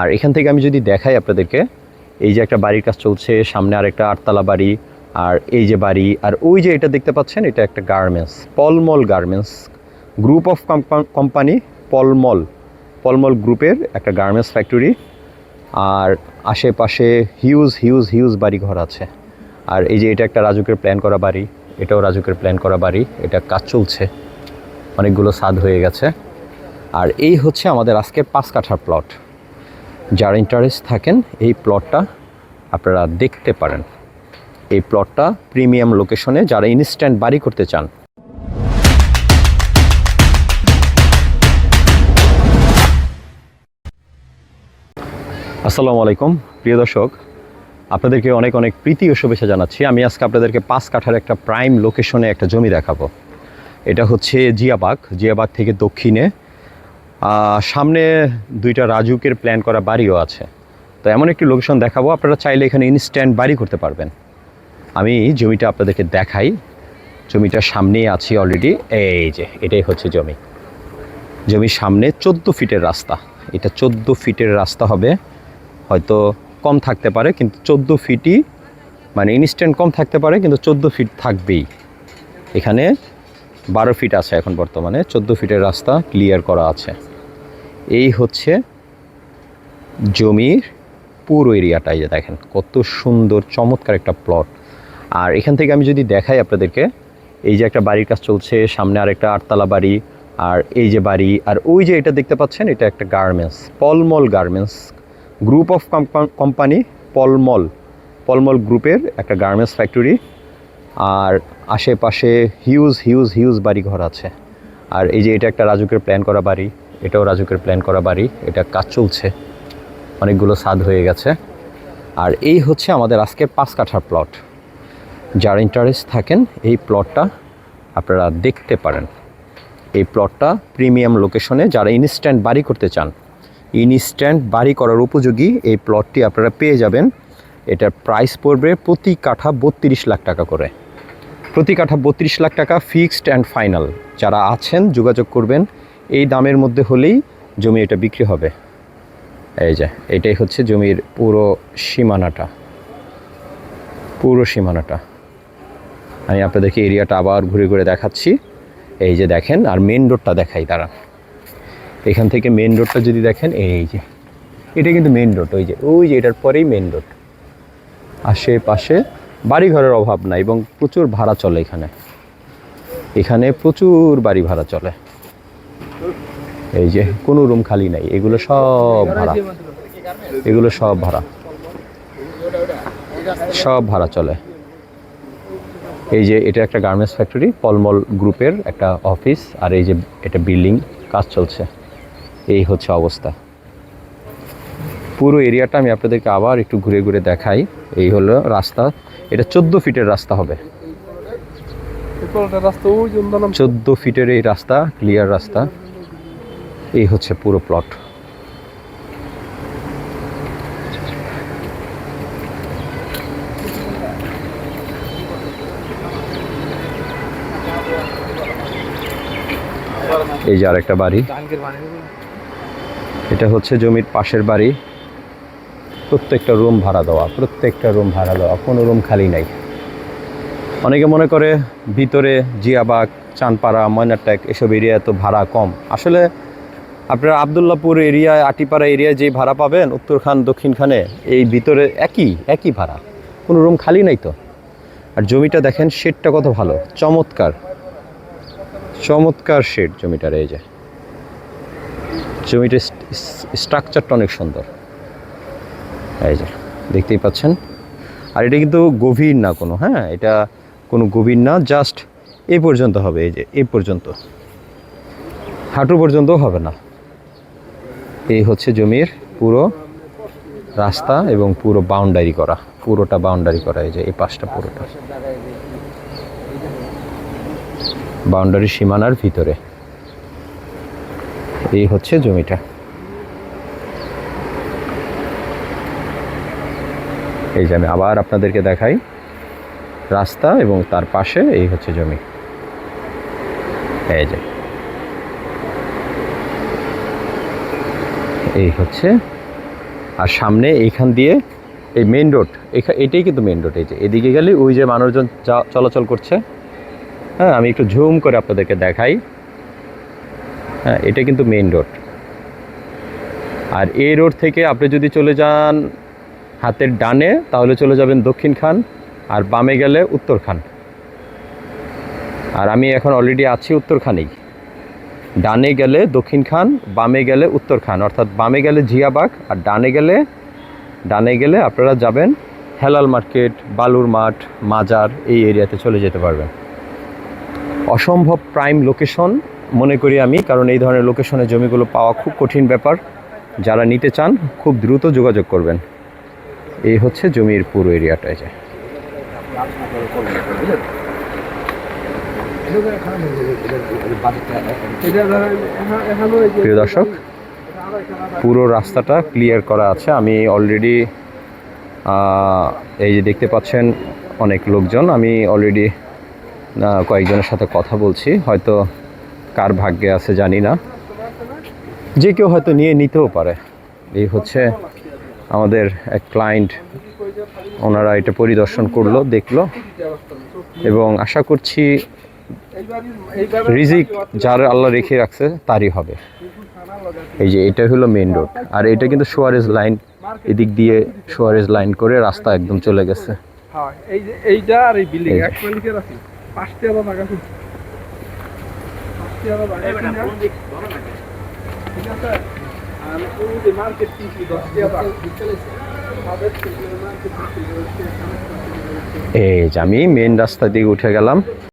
আর এখান থেকে আমি যদি দেখাই আপনাদেরকে, এই যে একটা বাড়ির কাজ চলছে, সামনে আরেকটা 8 তলা বাড়ি, আর এই যে বাড়ি, আর ওই যে এটা দেখতে পাচ্ছেন, এটা একটা garments, Palmal garments group of company. Palmal গ্রুপের একটা গার্মেন্টস ফ্যাক্টরি। আর আশেপাশে হিউজ হিউজ হিউজ বাড়ি ঘর আছে। আর এই যে এটা একটা রাজুকের প্ল্যান করা বাড়ি, এটাও রাজুকের প্ল্যান করা বাড়ি, এটা কাজ চলছে, অনেকগুলো ছাদ হয়ে গেছে। আর এই হচ্ছে আমাদের আজকের 5 কাঠার প্লট। যারা ইন্টারেস্ট থাকেন এই প্লটটা আপনারা দেখতে পারেন। এই প্লটটা প্রিমিয়াম লোকেশনে, যারা ইনস্ট্যান্ট বাড়ি করতে চান। আসসালামু আলাইকুম প্রিয় দর্শক, আপনাদেরকে অনেক অনেক প্রীতি ও শুভেচ্ছা জানাচ্ছি। আমি আজকে আপনাদেরকে 5 কাঠার একটা প্রাইম লোকেশনে একটা জমি দেখাবো। এটা হচ্ছে জিয়াবাগ থেকে দক্ষিণে, সামনে 2টা রাজুকের প্ল্যান করা বাড়িও আছে। তো এমন একটি লোকেশন দেখাবো, আপনারা চাইলে এখানে ইনস্ট্যান্ট বাড়ি করতে পারবেন। আমি জমিটা আপনাদেরকে দেখাই। জমিটার সামনেই আছি অলরেডি। এই যে এটাই হচ্ছে জমির সামনে 14 ফিটের রাস্তা। এটা 14 ফিটের রাস্তা হবে, হয়তো কম থাকতে পারে, কিন্তু 14 ফিটই, মানে ইনস্ট্যান্ট কম থাকতে পারে, কিন্তু 14 ফিট থাকবেই। এখানে 12 ফিট আছে এখন বর্তমানে, 14 ফিটের রাস্তা ক্লিয়ার করা আছে। এই হচ্ছে জমির পুরো এরিয়াটাই, যে দেখেন কত সুন্দর চমৎকার একটা প্লট। আর এখান থেকে আমি যদি দেখাই আপনাদেরকে, এই যে একটা বাড়ির কাজ চলছে, সামনে আরেকটা 8 তলা বাড়ি, আর এই যে বাড়ি, আর ওই যে এটা দেখতে পাচ্ছেন, এটা একটা garments, Palmal garments group of company. Palmal গ্রুপের একটা গার্মেন্টস ফ্যাক্টরি। আর আশেপাশে হিউজ হিউজ হিউজ বাড়ি ঘর আছে। আর এই যে এটা একটা রাজুকের প্ল্যান করা বাড়ি, এটাও রাজুকের প্ল্যান করা বাড়ি, এটা কাজ চলছে, অনেকগুলো ছাদ হয়ে গেছে। আর এই হচ্ছে আমাদের আজকের 5 কাঠার প্লট। যারা ইন্টারেস্ট থাকেন এই প্লটটা আপনারা দেখতে পারেন। এই প্লটটা প্রিমিয়াম লোকেশনে, যারা ইনস্ট্যান্ট বাড়ি করতে চান, ইনস্ট্যান্ট বাড়ি করার উপযোগী এই প্লটটি আপনারা পেয়ে যাবেন। এটার প্রাইস পড়বে প্রতি কাঠা 32 লাখ টাকা করে। প্রতি কাঠা 32 লাখ টাকা ফিক্সড অ্যান্ড ফাইনাল। যারা আছেন যোগাযোগ করবেন, এই দামের মধ্যে হলেই জমি এটা বিক্রি হবে। এই যে এটাই হচ্ছে জমির পুরো সীমানাটা। আমি আপনাদেরকে এরিয়াটা আবার ঘুরে ঘুরে দেখাচ্ছি। এই যে দেখেন, আর মেন রোডটা দেখাই দাঁড়ান। এখান থেকে মেন রোডটা যদি দেখেন, এই যে এটা কিন্তু মেন রোড, ওই যে এটার পরেই মেন রোড। আশেপাশে বাড়িঘরের অভাব নাই, এবং প্রচুর ভাড়া চলে এখানে প্রচুর বাড়ি ভাড়া চলে। এই যে কোনো রুম খালি নাই, এগুলো সব ভাড়া চলে। এই যে এটা একটা গার্মেন্টস ফ্যাক্টরি, পলমল গ্রুপের একটা অফিস, আর এই যে এটা বিল্ডিং কাজ চলছে। এই হচ্ছে অবস্থা। পুরো এরিয়াটা আমি আপনাদেরকে আবার একটু ঘুরে ঘুরে দেখাই। এই হলো রাস্তা, এটা 14 ফিটের রাস্তা হবে। 14 ফিটের এই রাস্তা, ক্লিয়ার রাস্তা। এই হচ্ছে পুরো প্লট। এই যে আরেকটা বাড়ি, এটা হচ্ছে জমির পাশের বাড়ি। প্রত্যেকটা রুম ভাড়া দেওয়া, কোনো রুম খালি নাই। অনেকে মনে করে ভিতরে জিয়াবাগ, চানপাড়া, ময়নারটেক এসব এরিয়া তো ভাড়া কম। আসলে আপনারা আবদুল্লাপুর এরিয়ায়, আটিপাড়া এরিয়ায় যে ভাড়া পাবেন, উত্তরখান দক্ষিণখানে এই ভিতরে একই ভাড়া, কোনো রুম খালি নাই তো। আর জমিটা দেখেন, শেডটা কত ভালো, চমৎকার শেড জমিটার। এই যে জমিটার স্ট্রাকচারটা অনেক সুন্দর, এই যে দেখতেই পাচ্ছেন। আর এটা কিন্তু গভীর না কোনো, এটা কোনো গভীর না, জাস্ট এই পর্যন্ত হবে। এই যে এই পর্যন্ত, হাঁটু পর্যন্তও হবে না। এই হচ্ছে জমির পুরো রাস্তা এবং পুরো পুরোটা বাউন্ডারি করা। এই যে এই পাশটা পুরোটা বাউন্ডারি সীমানার ভিতরে। এই হচ্ছে জমিটা। এই যে আমি আবার আপনাদেরকে দেখাই রাস্তা, এবং তার পাশে এই হচ্ছে জমি। এই যে এই হচ্ছে আর সামনে এইখান দিয়ে এই মেইন রোড, এটাই কিন্তু মেইন রোড। এই যে এদিকে গেলে ওই যে মানুষজন চলাচল করছে, হ্যাঁ আমি একটু ঝুম করে আপনাদেরকে দেখাই। হ্যাঁ এটা কিন্তু মেইন রোড। আর এই রোড থেকে আপনি যদি চলে যান হাতের ডানে তাহলে চলে যাবেন দক্ষিণ খান, আর বামে গেলে উত্তর খান। আর আমি এখন অলরেডি আছি উত্তর খানেই। ডানে গেলে দক্ষিণ খান, বামে গেলে উত্তর খান, অর্থাৎ বামে গেলে জিয়াবাগ, আর ডানে গেলে আপনারা যাবেন হেলাল মার্কেট, বালুর মাঠ, মাজার, এই এরিয়াতে চলে যেতে পারবেন। অসম্ভব প্রাইম লোকেশন মনে করি আমি, কারণ এই ধরনের লোকেশনে জমিগুলো পাওয়া খুব কঠিন ব্যাপার। যারা নিতে চান খুব দ্রুত যোগাযোগ করবেন। এই হচ্ছে জমির পুরো এরিয়াটায়। যে প্রিয় দর্শক, পুরো রাস্তাটা ক্লিয়ার করা আছে। আমি অলরেডি এই যে দেখতে পাচ্ছেন অনেক লোকজন, আমি অলরেডি কয়েকজনের সাথে কথা বলছি। হয়তো কার ভাগ্যে আছে জানি না, যে কেউ হয়তো নিতেও পারে। এই হচ্ছে আমাদের এক ক্লায়েন্ট, ওনারা এটা পরিদর্শন করলো, দেখলো, এবং আশা করছি রিজিক যার আল্লাহ রেখে রাখছে তারই হবে। এই যে এটা হলো মেইন রোড, আর এটা কিন্তু সুয়ারেজ লাইন, এদিক দিয়ে সুয়ারেজ লাইন করে রাস্তা একদম চলে গেছে। এই যে এইটা আর এই বিল্ডিং এক মালিকের আছে, 5 টাকা টাকা ঠিক আছে। আর ওই যে মার্কেট কি 10 টাকা এই যে আমি মেইন রাস্তা দিয়ে উঠে গেলাম।